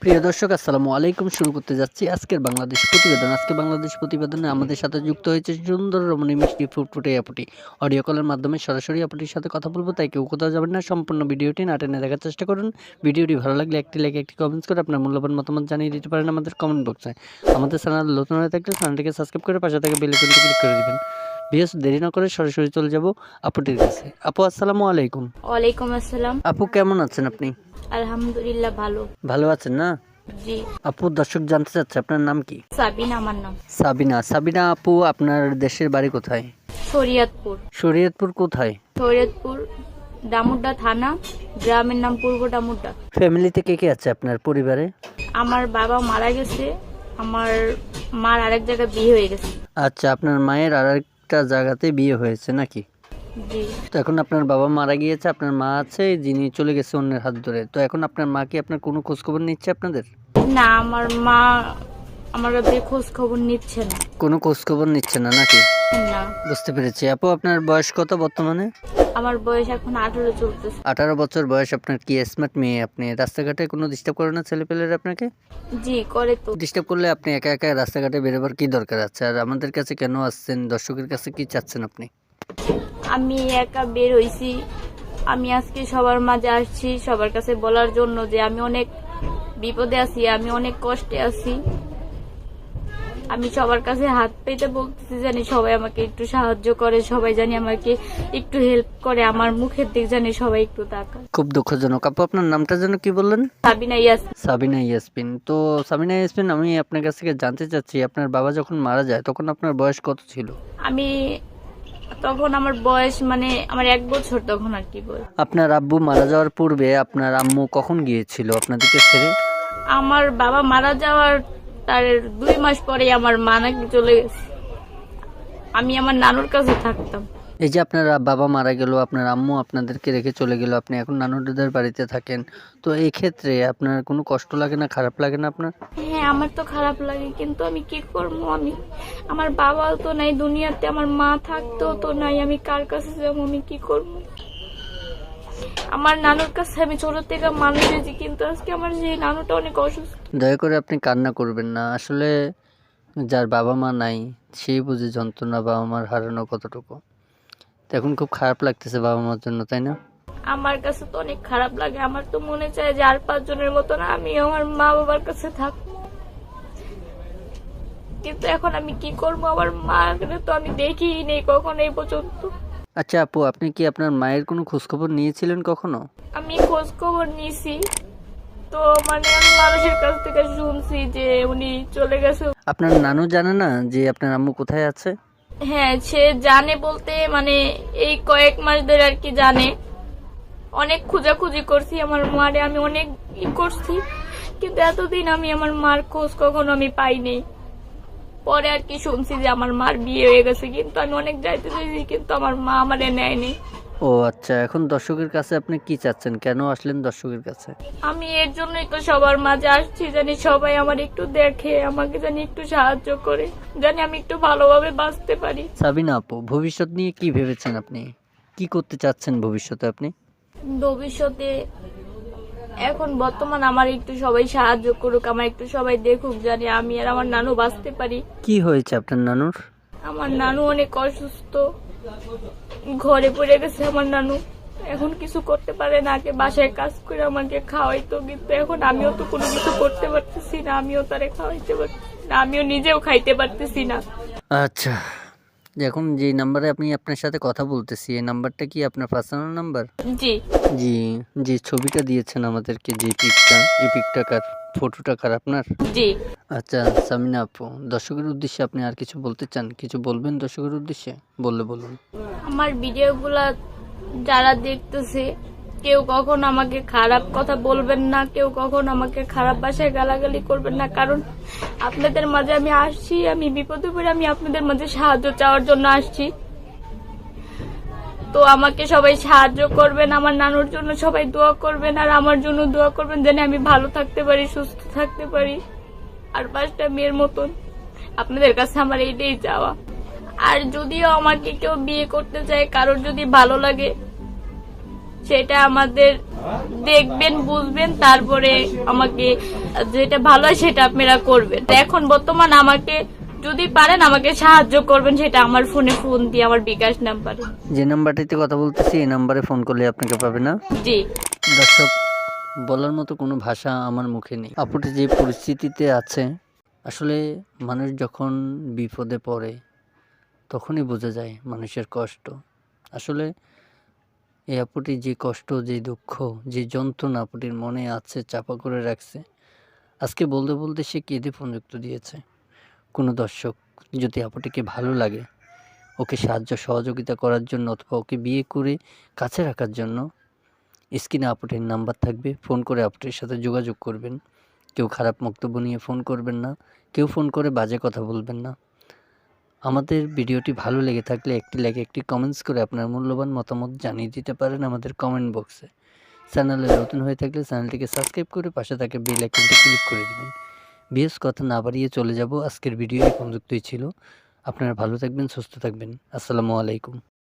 প্রিয় দর্শক আসসালামু আলাইকুম। শুরু করতে যাচ্ছি আজকের বাংলাদেশ প্রতিবেদন। আজকে বাংলাদেশ প্রতিবেদনে আমাদের সাথে যুক্ত হয়েছে সুন্দর রমণী মিষ্টি ফুটফুটে আপুটি। অডিও কলের মাধ্যমে সরাসরি আপুটির সাথে কথা বলবো, তাই কেউ কোথাও যাবেন না। সম্পূর্ণ ভিডিওটি না টেনে দেখার চেষ্টা করুন। ভিডিওটি ভালো লাগলে একটি লাইক, একটি কমেন্টস করে আপনার মূল্যবান মতামত জানিয়ে দিতে পারেন আমাদের কমেন্ট বক্সে। আমাদের চ্যানেল নতুন হয়ে থাকলে চ্যানেলটিকে সাবস্ক্রাইব করে পাশে থেকে বেল আইকনটি ক্লিক করে দিবেন। ভিউয়ার্স, দেরি না করে সরাসরি চলে যাব আপুটির কাছে। আপু আসসালামু আলাইকুম। ওয়ালাইকুম আসসালাম। আপু কেমন আছেন আপনি? আলহামদুলিল্লাহ ভালো। ভালো আছেন না? জি। আপু, দর্শক জানতে চাচ্ছে আপনার নাম কি? সাবিনা আমার নাম। সাবিনা। সাবিনা আপু, আপনার দেশের বাড়ি কোথায়? শরীয়তপুর। শরীয়তপুর কোথায়? শরীয়তপুর ডামুড্ডা থানা, গ্রামের নাম পূর্ব ডামুড্ডা। ফ্যামিলিতে কে কে আছে আপনার পরিবারে? আমার বাবা মারা গেছে, আমার মার আরেক জায়গায় বিয়ে হয়ে গেছে। আচ্ছা, আপনার মায়ের আর একটা জায়গাতে বিয়ে হয়েছে নাকি? জি। তো এখন আপনার বাবা মারা গিয়েছে, আপনার মা আছে যিনি চলে গেছে অন্যের হাত ধরে। তো এখন আপনার মা কি আপনার কোনো খোঁজ খবর নিচ্ছে আপনাদের? না, আমার মা আমার কাছে খোঁজ খবর নিচ্ছে না। কোনো খোঁজ খবর নিচ্ছে না নাকি? না। বুঝতে পেরেছি। আপু, আপনার বয়স কত বর্তমানে? আমার বয়স এখন 18 চলতেছে। 18 বছর বয়স। আপনার কি স্মার্ট মেয়ে? আপনি রাস্তাঘাটে কোনো ডিস্টার্ব করে না ছেলেপেলেরা আপনাকে? জি করে তো। ডিস্টার্ব করলে আপনি একা একা রাস্তাঘাটে বেরোবার কি দরকার আছে? আর আমাদের কাছে কেন আসছেন? দর্শকের কাছে কি চাচ্ছেন আপনি? আমি একা বের হইছি, আমি আজকে সবার মাঝে আসছি সবার কাছে বলার জন্য যে আমি অনেক বিপদে আছি, আমি অনেক কষ্টে আছি। আমি সবার কাছে হাত পেতে বলতেছি জানি সবাই আমাকে একটু সাহায্য করে, সবাই জানি আমাকে একটু হেল্প করে, আমার মুখের দিক জানি সবাই একটু তাকায়। খুব দুঃখজনক। আপু, আপনার নামটা যেন কি বললেন? সাবিনা ইয়াস। সাবিনা ইয়াসমিন। তো সাবিনা ইয়াসমিন, আমি আপনার কাছ থেকে জানতে চাচ্ছি, আপনার বাবা যখন মারা যায় তখন আপনার বয়স কত ছিল? আমি তখন আমার বয়স আমার 1 বছর তখন আর কি বল। আপনার আব্বু মারা যাওয়ার পূর্বে আপনার আম্মু কখন গিয়েছিল আপনাদেরকে ছেড়ে? আমার বাবা মারা যাওয়ার তার 2 মাস পরে আমার মা নাকি চলে গেছে। আমি আমার নানুর কাছে থাকতাম। এই যে আপনার বাবা মারা গেল, আপনার আম্মু আপনাদেরকে রেখে চলে গেল, আপনি এখন নানুদের বাড়িতে থাকেন, তো এই ক্ষেত্রে আপনার কোনো কষ্ট লাগে না, খারাপ লাগে না আপনার? হ্যাঁ, আমার তো খারাপ লাগে, কিন্তু আমি কি করবো? আমার বাবাও তো নাই দুনিয়াতে, আমার মা থাকতেও তো নাই, আমি কার কাছে যাবো? আমি কি করবো? আমার নানুর কাছে আমি ছোট থেকে মানুষ হয়েছি, কিন্তু আজকে আমার সেই নানুটা অনেক অসুস্থ। দয়া করে আপনি কান্না করবেন না। আসলে যার বাবা মা নাই সেই বুঝে যন্ত্রণা বাবা মার হারানো কতটুকু। তো এখন খুব খারাপ লাগতেছে বাবা মার জন্য, তাই না? আমার কাছে তো অনেক খারাপ লাগে। আমার তো মনে চায় যে আর 5 জনের মতো না আমি আমার মা বাবার কাছে থাকবো, কিন্তু এখন আমি কি করবো? আমার মা তো আমি দেখিই নেই কখনো এই পর্যন্ত। আচ্ছা আপু, আপনি কি আপনার মায়ের কোনো খোঁজখবর নিয়েছিলেন কখনো? আমি খোঁজ খবর নিয়েছি, তো আমি মানুষের কাছ থেকে শুনছি যে উনি চলে গেছে। আপনার নানু জানে না যে আপনার আম্মু কোথায় আছে? হ্যাঁ, সে জানে বলতে এই কয়েক মাস ধরে আর কি জানে। অনেক খোঁজাখুঁজি করছি আমার মারে, আমি অনেক করছি, কিন্তু এতদিন আমি আমার মার খোঁজ কখনো আমি পাইনি। পরে আর কি শুনছি যে আমার মার বিয়ে হয়ে গেছে, কিন্তু আমি অনেক যাইতে চাইছি, কিন্তু আমার মা আমারে নেয়নি। ও আচ্ছা, এখন দর্শকের কাছে আপনি কি চাচ্ছেন? কেন আসলেন দর্শকের কাছে? আমি এর জন্যই তো সবার মাঝে আসছি, জানি সবাই আমার একটু দেখে, আমাকে জানি একটু সাহায্য করে, জানি আমি একটু ভালোভাবে বাঁচতে পারি। সাবিনা আপু, ভবিষ্যৎ নিয়ে কি ভেবেছেন আপনি? কি করতে চাচ্ছেন ভবিষ্যতে আপনি? ভবিষ্যতে এখন বর্তমান আমার একটু সবাই সাহায্য করুক, আমার একটু সবাই দেখুক, জানি আমি আর আমার নানু বাঁচতে পারি। কি হয়েছে আপনার নানুর? আমার নানু অনেক অসুস্থ, ঘরে পড়ে গেছে আমার নানু, এখন কিছু করতে পারে না। আগে বাসায় কাজ করে আমাকে খাওয়াইতো, কিন্তু এখন আমিও তো কোনো কিছু করতে পারতেছি না, আমিও তারে খাওয়াইতে পারতেছি না, আমিও নিজেও খাইতে পারতেছি না। আচ্ছা, এখন যে নাম্বারে আমি আপনার সাথে কথা বলতেছি, এই নাম্বারটা কি আপনার পার্সোনাল নাম্বার? জি। জি। যে ছবিটা দিয়েছেন আমাদেরকে, যে পিকটা, এই পিকটা কার? ফটোটা কার আপনার? জি। আচ্ছা সামিনা আপু, দর্শকের উদ্দেশ্যে আপনি আর কিছু বলতে চান? কিছু বলবেন দর্শকের উদ্দেশ্যে? বললে বলুন। আমার ভিডিওগুলা যারা দেখতেছে, কেউ কখনো আমাকে খারাপ কথা বলবেন না, কেউ কখনো আমাকে খারাপ ভাষায় গালাগালি করবেন না, কারণ আপনাদের মাঝে আমি আসছি, আমি বিপদে পড়ে আমি আপনাদের মাঝে সাহায্য চাওয়ার জন্য আসছি। তো আমাকে সবাই সাহায্য করবেন, আমার নানুর জন্য সবাই দোয়া করবেন, আর আমার জন্য দোয়া করবেন যেন আমি ভালো থাকতে পারি, সুস্থ থাকতে পারি, আর 5টা মেয়ের মতন। আপনাদের কাছে আমার এইটাই চাওয়া। আর যদিও আমাকে কেউ বিয়ে করতে চায়, কারোর যদি ভালো লাগে সেটা আমাদের দেখবেন, বুঝবেন, তারপরে আমাকে যেটা ভালো হয় সেটা আপনারা করবেন। তো এখন বর্তমান আমাকে যদি পারেন আমাকে সাহায্য করবেন, সেটা আমার ফোনে ফোন দিয়ে আমার বিকাশ নাম্বারে। যে নাম্বারটিতে কথা বলতেছি এই নাম্বারে ফোন করলে আপনাকে পাবে না। জি। দর্শক, বলার মতো কোনো ভাষা আমার মুখে নেই। আপুটি যে পরিস্থিতিতে আছে, আসলে মানুষ যখন বিপদে পড়ে তখনই বোঝা যায় মানুষের কষ্ট। আসলে এই আপুটি যে কষ্ট, যে দুঃখ, যে যন্ত্রণা আপুটির মনে আছে, চাপা করে রাখছে, আজকে বলতে বলতে সে কেঁদে ফোন যুক্ত দিয়েছে। কোনো দর্শক যদি আপুটিকে ভালো লাগে, ওকে সাহায্য সহযোগিতা করার জন্য অথবা ওকে বিয়ে করে কাছে রাখার জন্য স্ক্রিনে আপুটির নাম্বার থাকবে, ফোন করে আপুটির সাথে যোগাযোগ করবেন। কেউ খারাপ বক্তব্য নিয়ে ফোন করবেন না, কেউ ফোন করে বাজে কথা বলবেন না। আমাদের ভিডিওটি ভালো লেগে থাকলে একটি লাইক, একটি কমেন্টস করে আপনার মূল্যবান মতামত জানিয়ে দিতে পারেন আমাদের কমেন্ট বক্সে। চ্যানেলে নতুন হয়ে থাকলে চ্যানেলটিকে সাবস্ক্রাইব করে পাশে থাকা বেল আইকনটি ক্লিক করে দিবেন। বিশেষ কথা না বাড়িয়ে চলে যাব, আজকের ভিডিও এই পর্যন্তই ছিল। আপনারা ভালো থাকবেন, সুস্থ থাকবেন। আসসালামু আলাইকুম।